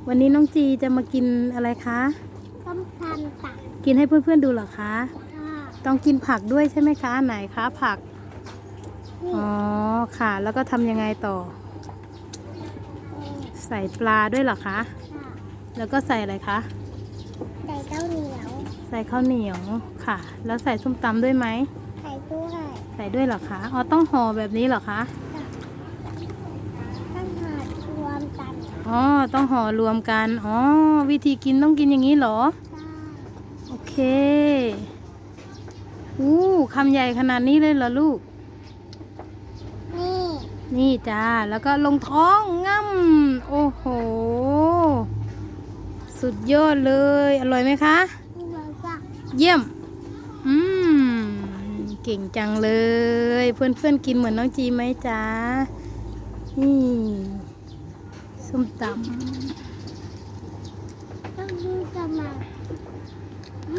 วันนี้น้องจีจะมากินอะไรคะต้มตำตักกินให้เพื่อนๆดูเหรอคะค่ะต้องกินผักด้วยใช่ไหมคะไหนคะผักนี่อ๋อค่ะแล้วก็ทำยังไงต่อใส่ปลาด้วยเหรอคะค่ะแล้วก็ใส่อะไรคะใส่ข้าวเหนียวใส่ข้าวเหนียวค่ะแล้วใส่ส้มตำด้วยไหมใส่ด้วยใส่ด้วยเหรอคะอ๋อต้องห่อแบบนี้เหรอคะค่ะต้องหาดรวมกันอ๋อต้องห่อรวมกันอ๋อวิธีกินต้องกินอย่างนี้เหรอใช่โอเคคำใหญ่ขนาดนี้เลยเหรอลูกนี่นี่จ้าแล้วก็ลงท้องง่ำโอ้โหสุดยอดเลยอร่อยไหมคะนี่เราจะเยี่ยมอืมเก่งจังเลยเพื่อนๆกินเหมือนน้องจีไหมจ๊ะนี่ส้มตต้องดูจ